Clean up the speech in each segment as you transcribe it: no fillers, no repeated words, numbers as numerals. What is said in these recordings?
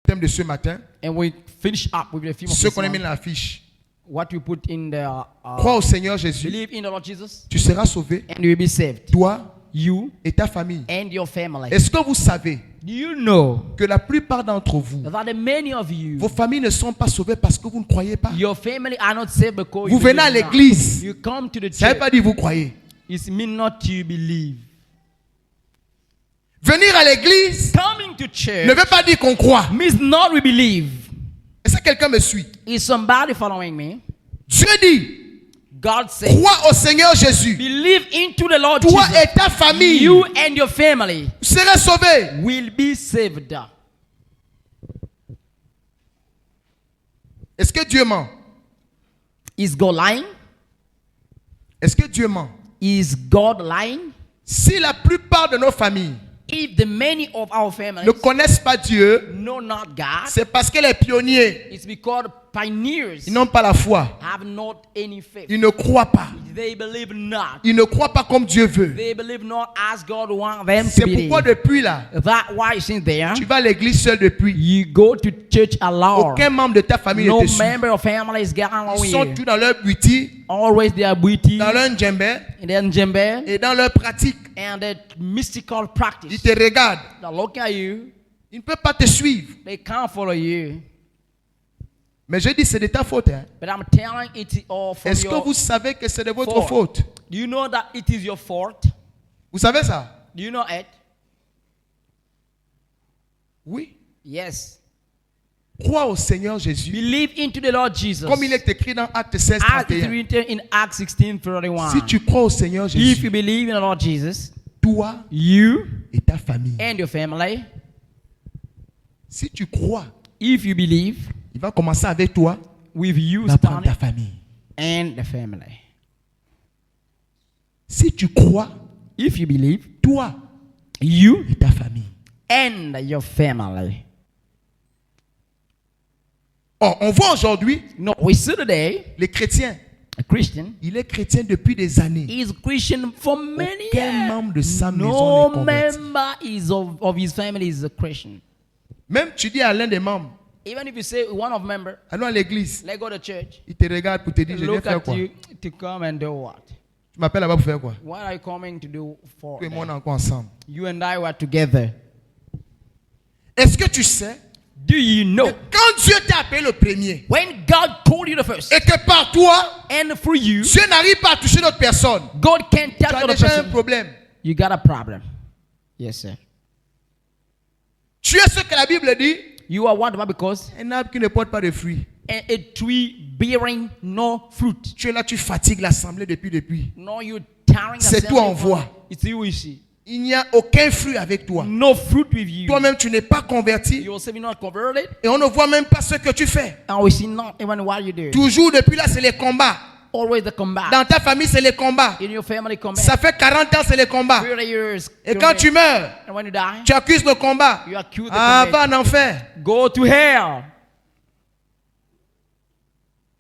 thème de ce matin, And we finish up with the theme of ce this qu'on a mis month. dans l'affiche. What we put in the Crois au Seigneur Jésus, believe in the Lord Jesus, tu seras sauvé, and you will be saved. toi You et ta famille. and your family. Est-ce que vous savez Do you know que la plupart d'entre vous, that many of you, vos familles ne sont pas sauvées parce que vous ne croyez pas? your family are not saved because Vous you venez à believe not. l'église, You come to the ça ne veut church. pas dire vous croyez. It means not to believe. Venir à l'église Coming to ne church veut pas dire qu'on croit. means not we believe. Est-ce que quelqu'un me suit? Is somebody following me? Dieu dit, God said, crois au Seigneur Jésus. believe into the Lord Toi Jesus. et ta famille, You and your family vous serez sauvés. will be saved. Est-ce que Dieu ment? Is God lying? Est-ce que Dieu ment? Is God lying? Si la plupart de nos familles If the many of our families ne connaissent pas Dieu, know not God, c'est parce que les pionniers, it's because pioneers ils n'ont pas la foi. have not any faith. Ils ne croient pas. They believe not. Ils ne croient pas comme Dieu veut. They believe not as God wants them to C'est believe. pourquoi depuis là, That why since there, tu vas à l'église seul depuis. you go to church alone. Aucun membre de ta famille No ne te suit. member of family is getting along Ils with sont you. tous dans leur boutique, Always they are witty dans leur djembé and then djembe et dans leur pratique. and the mystical Ils practice. te regardent. They look at you, Ils ne peuvent pas te suivre. they can't follow you. Mais je dis, c'est de ta faute. Hein. But I'm telling it's all from Est-ce que your vous savez que c'est de votre fault. faute? Do you know that it is your fault? Vous savez ça? Do you know it? Oui. Yes. Crois au Seigneur Jésus. Believe into the Lord Jesus. Comme il est écrit dans Acte 16, As it is 31. written in Acts 16:31. Si tu crois au Seigneur If Jésus, you believe in the Lord Jesus, toi you et ta famille. and your family, Si tu crois, if you believe, il va commencer avec toi, with you il va prendre standing ta famille. and the family. Si tu crois, If you believe, toi you et ta famille. and your family. Or, on voit aujourd'hui, No, we see today les chrétiens, a Christian il est chrétien depuis des années. is Christian for many Aucun years. membre de sa maison No n'est converti. member is of his family is a Christian. Même tu dis à l'un des membres, Even if you say one of member, allons à l'église, let's go to church. il te regarde pour te dire, je viens Look faire at quoi? you to come and do what? Tu m'appelles là-bas pour faire quoi? What are you coming to do for? Toi et moi, on them? est encore ensemble. You and I were together. Est-ce que tu sais, Do you know que quand Dieu t'a appelé le premier, when God called you the first, et que par toi, and through you, Dieu n'arrive pas à toucher d'autres personnes, God can't tu touch as other déjà un person, problème. you got a problem. Yes, sir. Tu es ce que la Bible dit, You are what because un arbre qui ne porte pas de fruits. a tree bearing no fruit. Tu es là, tu fatigues l'assemblée depuis. No, you tearing C'est assembly toi on from- voit. It's you we see. Il n'y a aucun fruit avec toi. No fruit with you. Toi-même, tu n'es pas converti You also be not converted, et on ne voit même pas ce que tu fais. and we see not even what you do. Toujours depuis là, c'est les combats. Always the combat. Dans ta famille, c'est les combats. In your family combat. Ça fait 40 ans, c'est les combats. 30 years. Et quand tu meurs, and when you die, tu accuses le combat. you accuse the Ah, combat. va en enfer. Go to hell.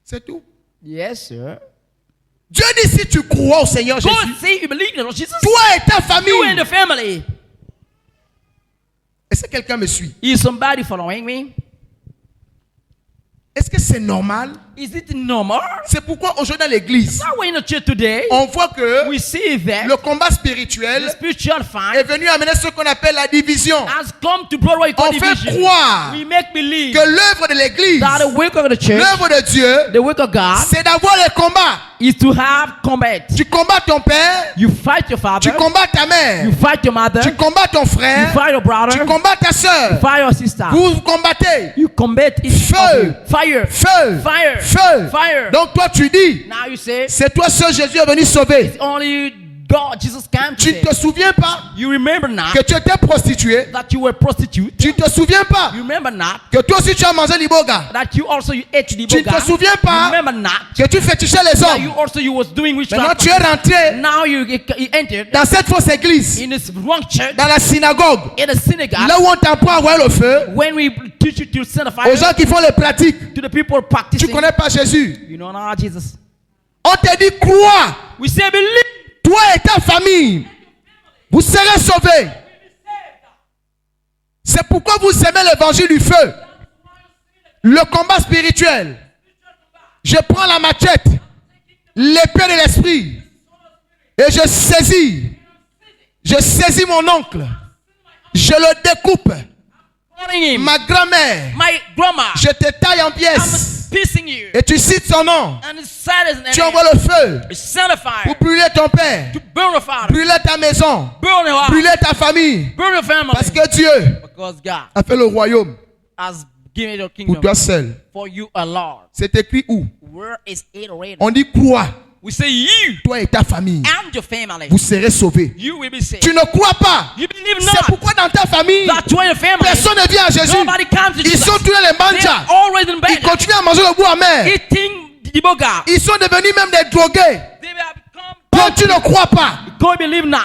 C'est tout. Yes, sir. Dieu dit si tu crois au Seigneur God Jésus, say you believe in the Lord Jesus. toi et ta You and famille. the family. Est-ce que quelqu'un me suit? Is somebody following me? Est-ce que c'est normal? Is it normal? C'est pourquoi aujourd'hui dans l'église, Now we're in the church today. on voit que We see that le combat spirituel the spiritual est fight venu amener ce qu'on appelle la division. has come to blow away On fait division. croire We make believe que l'œuvre de l'église, that the work of the church, l'œuvre de Dieu, the work of God, c'est d'avoir les combats. is to have combat. Tu combats ton père, You fight your father. tu combats ta mère, You fight your mother. tu combats ton You frère, fight your brother. tu combats ta You soeur. fight your sister. Vous vous combattez. You combat each Feu. of you. Fire. Feu, Fire. feu. Fire. Donc toi tu dis, Now you say, c'est toi seul Jésus est venu sauver. only God, Jesus came to Tu ne save. te souviens pas You remember not que tu étais prostituée. that you were prostitute. Tu ne te souviens pas You remember not que toi aussi tu as mangé l'iboga. that you also you ate the Tu ne te boga. souviens You pas remember not que tu fétichais les that you hommes. also you was doing Maintenant witchcraft. tu es rentré Now you entered dans cette fausse église, in this wrong church, dans la synagogue, in the synagogue, là où on t'apprend à avoir le feu, when we teach you to send a fire aux gens qui font les pratiques. to the people Tu practicing. ne connais pas Jésus. You know not Jesus. On te dit crois, We say believe. toi et ta famille, vous serez sauvés. C'est pourquoi vous aimez l'évangile du feu. le combat spirituel. Je prends la machette, l'épée de l'esprit, et je saisis mon oncle. Je le découpe. Calling him. Ma grand-mère, My grandma. je te taille en I'm pièces. piecing you. Et tu cites son nom. And it's sad as an Tu envoies le feu Send a fire. pour brûler ton père, To burn a fire. brûler ta maison, Burn your house. brûler ta famille. Burn your family. Parce que Dieu Because God a fait le royaume has given you the pour kingdom toi seul. for you alone. C'est écrit où? Where is it written? On dit quoi? We say you Toi et ta famille, and your family. vous serez sauvés. You will be saved. Tu ne crois pas. You believe C'est not pourquoi dans ta famille, that you and your family. personne ne vient à Jésus. Nobody comes to Ils Jesus. sont tous les They're manjas. always in Ils bed. continuent à manger le goût amer. Eating the boga. Ils sont devenus même des drogués. They have become Quand tu ne crois pas, God believe not.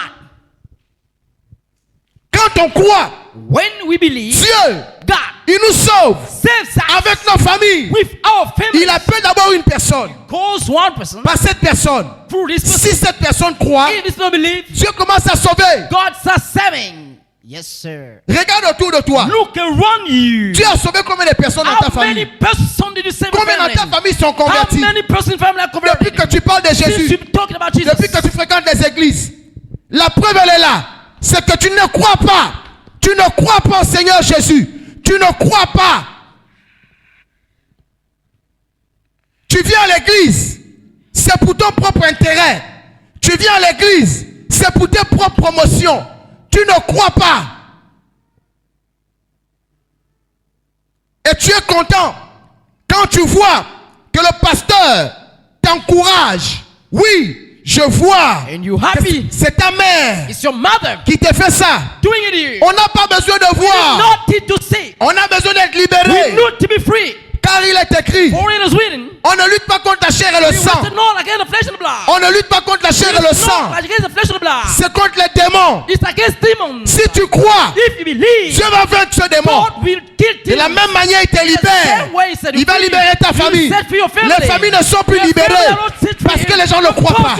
quand on croit, When we believe Dieu, God il nous sauve saves us avec nos familles. with our family. Il appelle d'abord une personne. Calls one person Par cette personne, through this person. si cette personne croit, If this don't believe, Dieu commence à sauver. God starts saving. Yes, sir. Regarde autour de toi. Look around you. Tu as sauvé combien de personnes dans ta How many famille? persons did you save in Combien dans ta family? famille sont How convertis? many persons in family are Depuis converted? que tu parles de Since Jésus, you're talking about Jesus. depuis que tu fréquentes les églises, la preuve elle est là. C'est que tu ne crois pas. Tu ne crois pas au Seigneur Jésus. Tu ne crois pas. Tu viens à l'église, c'est pour ton propre intérêt. Tu viens à l'église, c'est pour tes propres promotions. Tu ne crois pas. Et tu es content quand tu vois que le pasteur t'encourage. Oui, je vois. And you happy. C'est ta mère It's your mother qui te fait ça. doing it here. On n'a pas besoin de voir. Not need to see. On a besoin d'être We libéré. need to be free. Car il est écrit, For it is written. on ne lutte pas contre la chair et le We sang. wrestle not against the flesh and the blood. On ne lutte pas contre la chair et le It's sang. not against the flesh and the blood. C'est contre les démons. It's against demons. Si tu crois, If you believe, Dieu va vaincre ce démon. God will kill De la demons. même manière, il te libère. Il va libérer ta famille. Les familles ne sont plus libérées parce que les gens ne croient pas.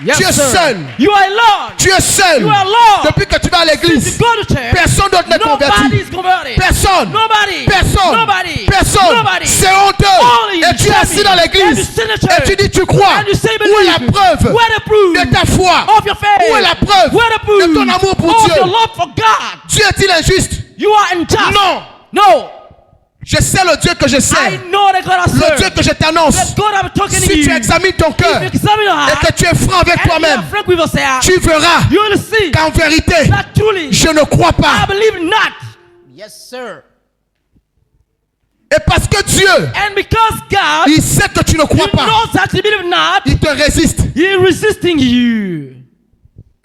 Yes, Tu es sir. seul. You are alone. Tu es seul. You are alone. Depuis que tu vas à If you l'église, go to church, personne d'autre n'est nobody converti. is converted. Personne. Nobody. Personne. Nobody. Personne. Nobody. C'est honteux. Only Et tu es assis dans and l'église. you sit in the Et church. tu dis tu crois. And you say Où est la believe. preuve Where the proof de ta foi? of your faith? Où est la preuve Where the proof de ton amour pour of Dieu? your love for God? Dieu est-il injuste? You are unjust. Non. No. Je sais le Dieu que je I sais. know the God I Le serve. Dieu que je t'annonce. The God I'm talking to Si tu you. examines ton cœur If you examine your et heart, que tu es franc avec and you toi-même, are frank with yourself, tu verras you will see qu'en vérité, that truly je ne crois I pas. believe not. Yes, sir. Et parce que Dieu, And because God, il sait que tu ne He crois pas, knows that you believe not, il te résiste. He is resisting you.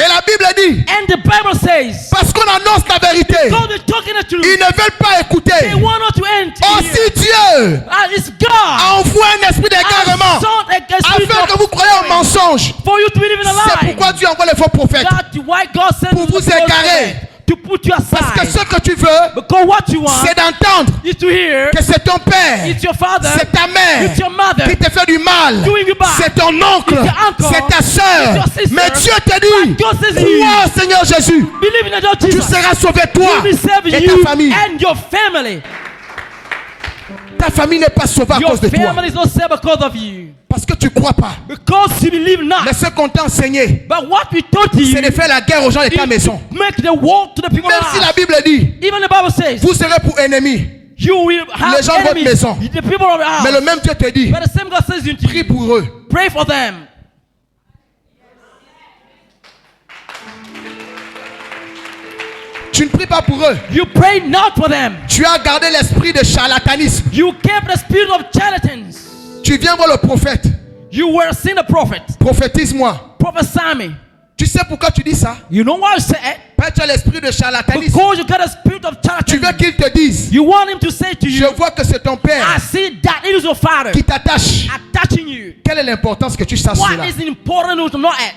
Et la Bible dit, And the Bible says, parce qu'on annonce la vérité, God is talking to ils you. ne veulent pas They écouter. want not to enter. Aussi Dieu It's God. envoie un esprit d'égarement afin que vous croyez au mensonge. For you to believe in a C'est lie. pourquoi Dieu envoie les faux prophètes. That's why God sent Pour vous égarer. to put you Parce que aside. ce que tu veux, Because what you want c'est d'entendre is to hear que c'est ton père, it's your father, c'est ta mère it's your mother qui te fait du mal, doing you bad. c'est ton oncle, It's your uncle, c'est ta soeur. it's your sister. Mais Dieu te dit, God says crois au Seigneur Jésus, believe in the Lord tu Jesus. seras sauvé toi He will save et you ta famille. and your family. Ta famille n'est pas sauvée à Your cause de toi. family is not saved because of you. Parce que tu ne crois pas. Because you believe not. Mais ce qu'on t'a enseigné, But what we taught you c'est de faire la guerre aux gens de ta is maison. to make the war to the people Même of si la us. Bible dit, Even the Bible says vous serez pour ennemis. you will have Les gens de votre enemies. maison. The people of the Mais le house. même Dieu te dit, But the same God says unto prie you, pour eux. pray for them. Tu ne pries pas pour eux. You pray not for them. Tu as gardé l'esprit de charlatanisme. You kept the spirit of charlatans. Tu viens voir le prophète. You were seen a prophet. Prophétise-moi. Prophesy me. Tu sais pourquoi tu dis ça? You know why I say it? Parce que tu as l'esprit de charlatanisme. Because you got a spirit of Tu veux charlatanism. qu'il te dise, You want him to say to je you, vois que c'est ton père I see that it is your father qui t'attache. attaching you. Quelle est l'importance que tu saches What cela? is important to know it?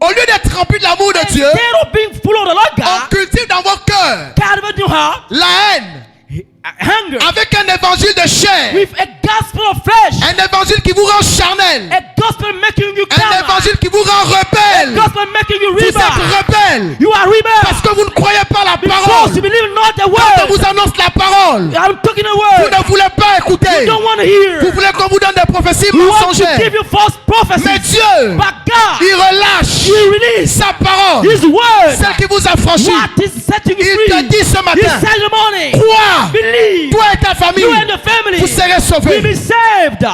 Au lieu d'être rempli de l'amour de Dieu, Instead of being full of the Lord on God, cultive dans vos cœurs cultivate your heart, la haine hunger, avec un évangile de chair. with a gospel of flesh, Un évangile qui vous rend charnel. a gospel making you Un carnal, évangile qui vous rend rebelle. gospel making you Vous êtes rebel. rebelle You are parce rebel que vous ne croyez pas la because parole. you believe not the Quand on word. vous annonce la parole, hear. Vous voulez qu'on vous donne des prophéties We want to mensongères. give you false prophecies. Mais Dieu, But God, il relâche He released sa parole, His word. celle qui vous a franchi. What is setting you Il free? te dit ce He matin, said in the morning, crois, believe. toi et ta famille, You and the family vous serez will sauvés. be saved.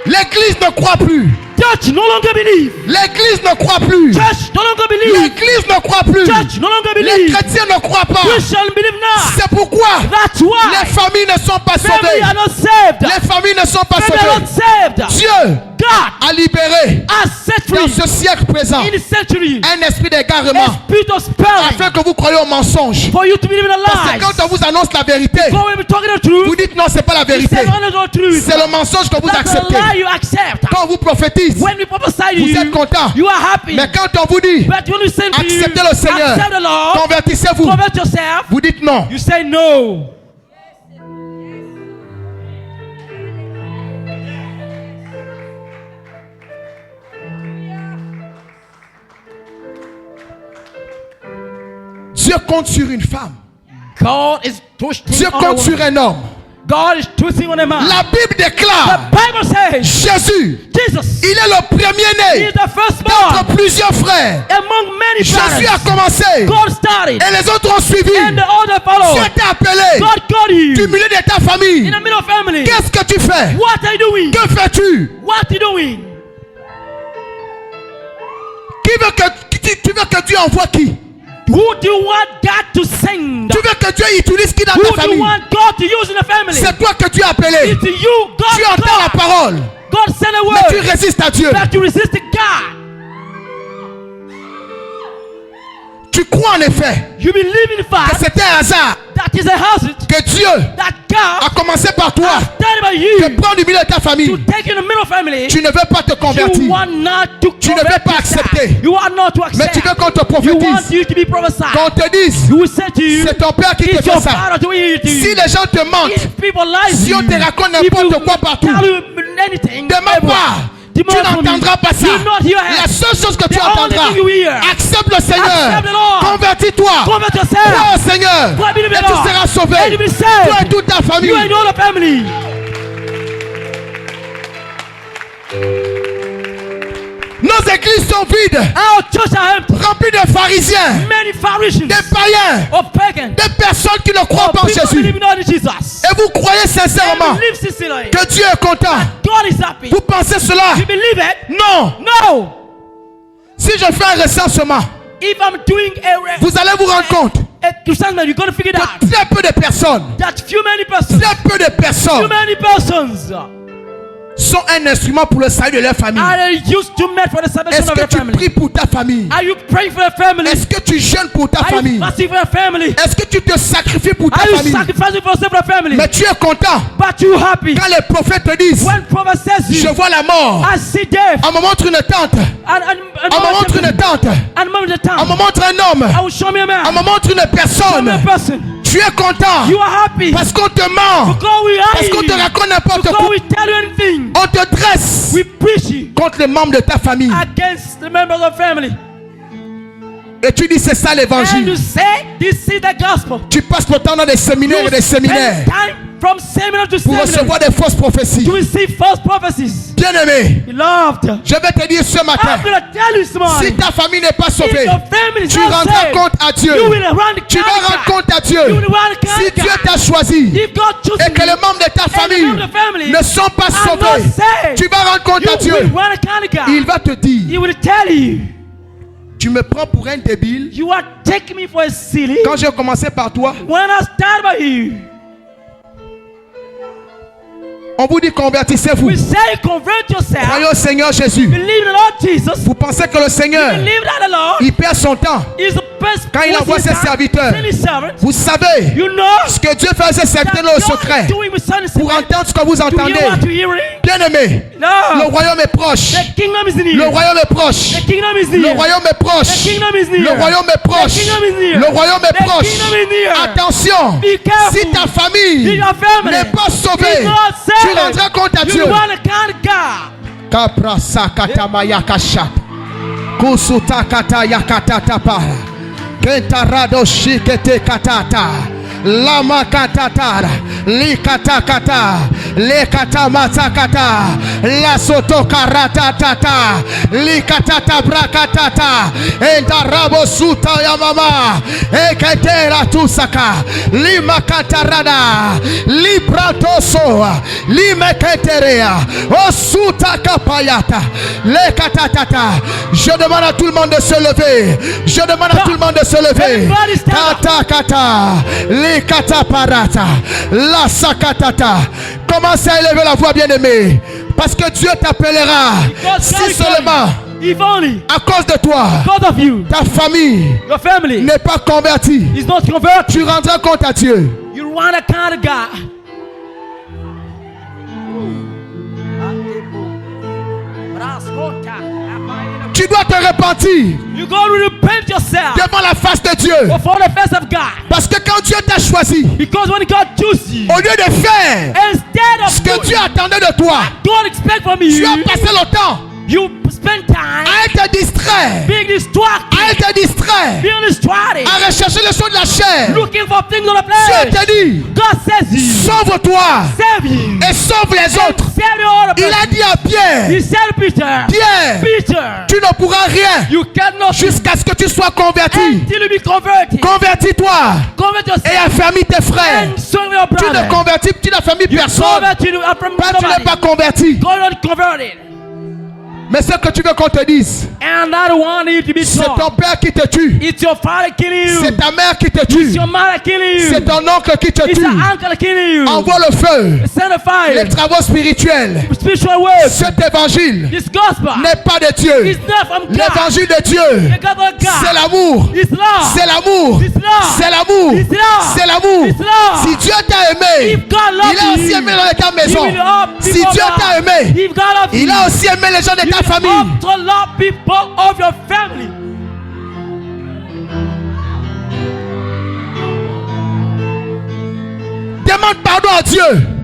L'église ne croit plus. Church no longer believe. L'église ne croit plus. Church no longer believe. L'église ne croit plus. Church no longer Les believe. chrétiens ne croient pas. Christians believe not. C'est pourquoi That's why les familles ne sont pas family sauvées. are not saved. Les familles ne sont pas Family are not sauvées. saved. Dieu God a libéré has set dans free ce siècle présent in the century un esprit d'égarement a spirit of spelling afin que vous croyez au mensonge. for you to believe in a Parce que lie. quand on vous annonce la vérité, Before we be talking the vous truth, dites non, c'est pas la we vérité. say no, no, no, truth. C'est le mensonge que vous That's the acceptez. lie you accept. Quand on vous prophétise, When we prophesy to vous you, êtes content. you are happy. Mais quand on vous dit But when we say to you, acceptez le Seigneur, accept the Lord, convertissez-vous, convert yourself, vous dites non. you say no. Dieu compte sur une femme. God is twisting Dieu on a compte sur woman. un homme. God is twisting on a man. La Bible The déclare Bible says Jésus, Jesus il est le is premier-né the firstborn d'entre plusieurs frères. among many Jésus a brothers. commencé God started et les autres ont suivi. and the other Tu followed. étais appelé God got du you milieu de ta famille. in the middle of family. Qu'est-ce que tu fais? What are you doing? Que fais-tu? What are you doing? Tu veux que Dieu envoie qui? Who do you want God to send? Tu veux que Dieu utilise qui dans Who ta do you famille? want God to use in the family? C'est toi que tu as appelé. It's you, God. Tu entends la parole, God send a mais tu word, résistes à Dieu. but you resist God. Tu crois en effet You believe in que fact c'était un hasard that is a hazard que Dieu that God a commencé par toi, has done by te you prendre du milieu de ta famille. to take in the middle family. Tu ne veux pas te You convertir, want not to Tu ne veux convert pas yourself. accepter. You want not to mais accept. tu veux qu'on te You want prophétise, you to be prophesied. qu'on te dise, You will say to you, c'est ton père qui te it's fait your ça. father doing it to you. Si les gens te mentent, If people lie si to on you, te raconte if n'importe you quoi partout, tell you anything, de ma part, tu n'entendras pas ça. You not hear La it. seule chose que tu The only entendras, thing you hear. accepte le Seigneur, Accept the Lord. convertis-toi, Convert crois yourself. au Seigneur, Crois, believe in et the tu Lord. seras sauvé. And you be saved. Toi et toute ta famille. You and all the family. Nos églises sont vides, Our church are empty. remplies de pharisiens, Many Pharisees des païens, of pagans. des personnes qui ne croient pas en People Jésus. believe not in Jesus. Et vous croyez sincèrement They believe sincerely. que Dieu est content. God is happy. Vous pensez cela? You believe it? Non. No. Si je fais un recensement, If I'm doing vous allez vous rendre compte to something, you're going to figure it out. que très peu de personnes, That few many persons, très peu de few personnes many persons sont un instrument pour le salut de leur famille. are used to men for the salvation Est-ce of que their tu family. pries pour ta famille? Are you praying for your family? Est-ce que tu jeûnes pour ta Are you famille? fasting for your family? Est-ce que tu te sacrifies pour ta Are you famille? sacrificing for yourself for your family? Mais tu es content But you happy quand les prophètes te disent, when prophet says je you, vois la mort. I see death On me montre une tente. On me montre une tente. and moment the On me time. montre un homme. I will show me a On man. me montre une Show me personne. a person. Tu es content You are happy parce qu'on te ment. because we are Parce qu'on te raconte n'importe because quoi. we tell you anything. On te dresse We preach you contre les membres de ta famille. against the members of family. Et tu dis c'est ça And you l'évangile. say this is the gospel. Tu passes le temps dans des séminaires et des séminaires spend time from seminar to pour seminar recevoir des fausses prophéties. to receive false prophecies. Bien-aimé, Beloved, je vais te dire ce matin, I'm going to tell you this si morning. ta famille n'est pas If sauvée, your family is tu not rendras saved, compte à Dieu. you will run the Tu vas rendre compte à Dieu. You will run the Si Dieu country. t'a choisi If God chooses et que les membres de ta and the famille members of the family ne sont pas are not sauvés, saved, tu vas rendre compte you à Dieu. will run a country. Il va te dire, He will tell you, tu me prends pour un débile. you are taking me for a silly. Quand j'ai commencé par toi, When I start by you, on vous dit convertissez-vous. we say convert yourself. Croyez au Seigneur Jésus. Believe in the Lord Jesus. Vous pensez que le Seigneur, Believe that the Lord il perd son temps is the best. quand il envoie ses serviteurs. Send his servants. Vous savez You know ce que Dieu fait à ses that serviteurs dans le God secret is doing with Son and pour Spirit. entendre ce que vous Do you entendez. want to hear it? Bien-aimé, le No. royaume est proche. The kingdom is Le near. royaume est proche. The kingdom is Le near. royaume est proche. The kingdom is near. Le royaume est proche. The kingdom is near. Le royaume est The proche. kingdom is near. Attention, Be careful. si ta famille If your family n'est pas sauvée, is not saved, tu rendras compte à you Dieu. want to count God. Kaprasa katamaya kashat. Kusuta kataya katatapa. Kentarado shikete katata. Lama katatara. Likata kata. Lekata matakata. La soto karata tata. Likatata brakatata. Endarabo suta ya mama. Eketera tusaka. Limakatarada. Libratoso. Limeketerea. Osuta kapayata. Lekatatata. Je demande à tout le monde de se lever. Je demande à tout le monde de se lever. Kata kata. Likata parata. La sakatata. Commencez à élever la voix, bien-aimé. Parce que Dieu t'appellera. Si seulement, if only, à cause de toi, because of you, ta famille your family n'est pas convertie, is not converted. tu rendras compte à Dieu. You want a kind of God. Tu dois te repentir You go to repent yourself devant la face de Dieu. before the face of God. Parce que quand Dieu t'a choisi, Because when God chooses you, au lieu de faire instead ce of que doing Dieu attendait de toi, God expect from tu you, as passé le temps you spend time à être distrait, being distracted, à être distrait, being distracted, à rechercher les choses de la chair. looking for things on the Dieu flesh. te dit, God says you, sauve-toi save you, et sauve les autres. save the other Il a person. dit à Pierre, He said, Peter, Pierre, Peter, tu ne pourras rien you cannot jusqu'à ce que tu sois converti. until you be converted. Convertis-toi Convert et yourself affermis tes frères. and serve your Tu ne brother. convertis, tu n'affermis personne. Convert you from Parce que tu n'es somebody. pas converti. God not converted. Mais ce que tu veux qu'on te dise, And I don't want you to be c'est ton told. père qui te tue. It's your father killing you. C'est ta mère qui te It's tue. your mother killing C'est you. ton oncle qui te It's tue. your uncle killing you. Envoie le feu. Send a Les fire. travaux spirituels. Spiritual work. Cet évangile This gospel n'est pas de Dieu. is not from God. L'évangile de Dieu, The gospel of God. c'est l'amour. It's love. C'est l'amour. It's love. C'est l'amour. It's love. C'est l'amour. It's love. Si Dieu t'a aimé, If God loves il a aussi you, aimé les gens de ta maison. He will love Si people Dieu love. t'a aimé, If God loves il you, a aussi aimé les gens de He ta will famille. also love people of your family. Demande pardon à Dieu.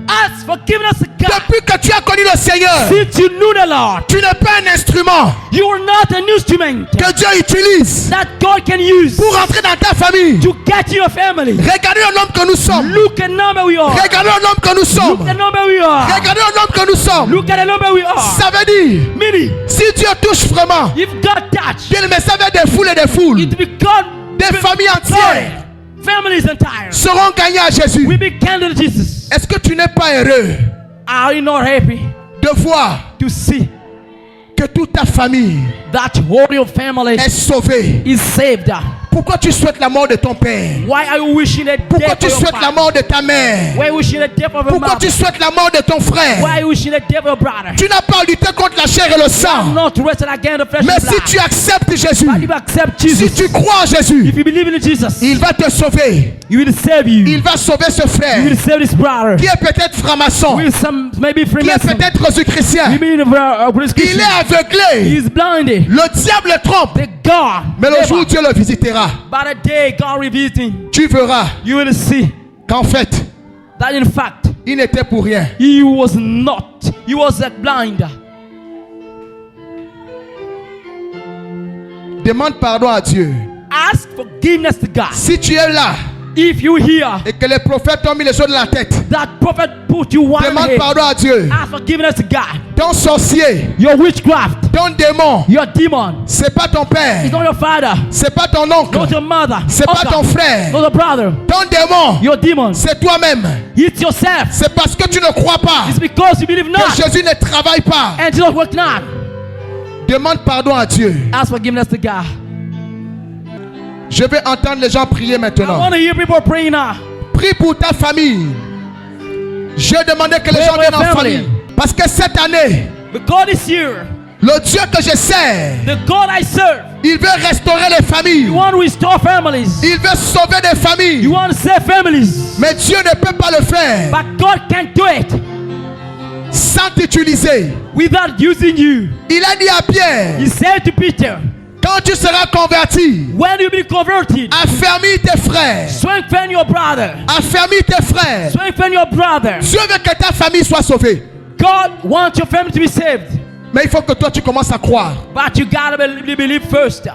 Ask forgiveness to God. Depuis que tu as connu le Seigneur, Since you knew the Lord, tu n'es pas un instrument you are not an instrument que Dieu utilise that God can use pour rentrer dans ta famille. to get to your family. Regardez l'homme que nous sommes. Look at the number we are. Regardez l'homme que nous Look sommes. at the number we are. Regardez l'homme que nous sommes. Look at the number we are. Ça veut dire, Meaning, si Dieu touche vraiment, if God touch, bien mais ça veut des foules et des foules, it become des familles entières families entire. seront gagnées à Jésus. We be candle Jesus. Est-ce que tu n'es pas heureux Are you not happy de voir to see que toute ta famille that whole your family est sauvée? is saved? Pourquoi tu souhaites la mort de ton père? Why are you wishing the Pourquoi death tu of your souhaites la father? mort de ta mère? Why are you wishing the death of your Pourquoi mother? tu souhaites la mort de ton frère? Why are you wishing the death of your brother? Tu n'as pas lutté contre la chair et le I'm sang. not wrestled against the flesh Mais and si blood. tu acceptes Jésus, But if you accept si Jesus, tu crois en Jésus, if you believe in Jesus, il va te sauver. He will save you. Il va sauver ce He frère will save this brother. qui est peut-être franc-maçon, With some maybe qui est Freemason. peut-être Jésus-chrétien. You mean police Il est Christian. aveuglé. He is blinded. Le diable le trompe. The God. Mais le never. jour où Dieu le visitera, By the day God reveals him, tu verras you will see qu'en fait, that in fact il n'était pour rien. he was not. He was blind. Demande pardon à Dieu. Ask forgiveness to God. Si tu es là If you hear et que les prophètes t'ont mis les choses dans la tête, that prophet put you one demande head, pardon à Dieu. ask forgiveness to God. Ton sorcier, Your witchcraft, ton démon, your demon, c'est pas ton père, it's not your father, c'est pas ton oncle, not your mother, c'est pas uncle, ton frère. not your brother, Ton démon, your demons. c'est toi-même. It's yourself. C'est parce que tu ne crois pas It's because you believe que not Jésus ne travaille pas. and Jesus work not. Demande pardon à Dieu. Ask forgiveness to God. Je vais entendre les gens prier I maintenant. want to hear people praying now. Prie pour ta famille. Je demandais que les Pray gens for viennent your en family. famille. Parce que cette année, But God is here. le Dieu que je sers, The God I serve. il veut restaurer les familles. You want to restore families. Il veut sauver des familles. You want to save families. Mais Dieu ne peut pas le faire But God can't do it sans t'utiliser. without using you. Il a dit à Pierre, He said to Peter, quand tu seras converti, when you be converted, affermis tes frères. strengthen your brother. Affermis tes frères. Strengthen your brother. Dieu veut que ta famille soit sauvée. God wants your family to be saved. Mais il faut que toi tu commences à croire. But you gotta believe first.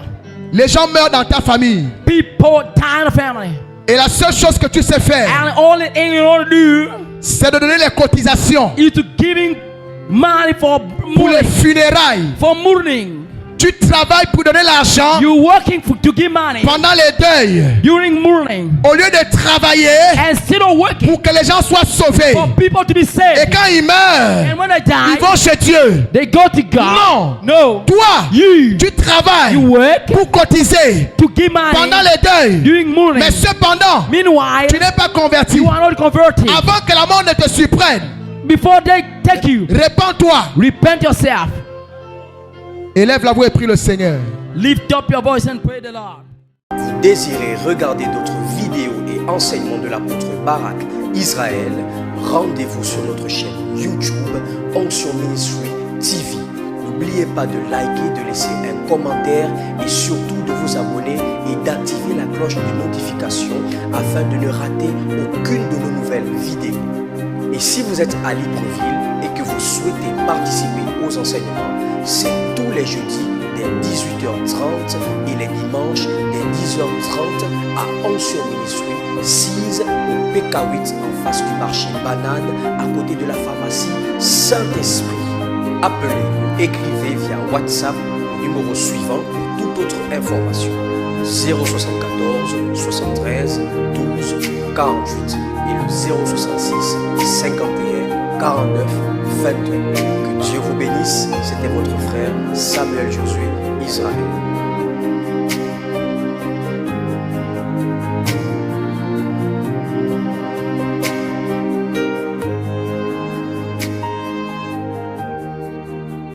Les gens meurent dans ta famille. People die in the family. Et la seule chose que tu sais faire, and only thing you want to do c'est de donner les cotisations is to giving money for pour les mourning. funérailles. For mourning. Tu travailles pour donner l'argent You working to give money pendant les deuils. during mourning. Au lieu de travailler Instead of working pour que les gens soient sauvés. for people to be Et saved. quand ils meurent, And when they ils die, vont chez Dieu. they go to God. Non. Toi, You tu travailles work pour cotiser to give money pendant les deuils. during mourning. Mais cependant, Meanwhile, tu n'es pas converti. you are not converted. Avant que la mort ne te surprenne, Before they take you, répands-toi. repent yourself. Élève la voix et prie le Seigneur. Lift up your voice and pray the Lord. Vous désirez regarder d'autres vidéos et enseignements de l'apôtre Barak Israël, rendez-vous sur notre chaîne YouTube Onction Ministry TV. N'oubliez pas de liker, de laisser un commentaire et surtout de vous abonner et d'activer la cloche de notification afin de ne rater aucune de nos nouvelles vidéos. Et si vous êtes à Libreville et que vous souhaitez participer aux enseignements, c'est tous les jeudis dès 18h30 et les dimanches dès 10h30 à Onction Ministry 6 au PK8 en face du marché Banane à côté de la pharmacie Saint-Esprit. Appelez ou écrivez via WhatsApp au numéro suivant pour toute autre information 074 73 12 48 et le 066 51 49 22. Que Dieu vous bénisse. C'était votre frère Samuel Josué Israël.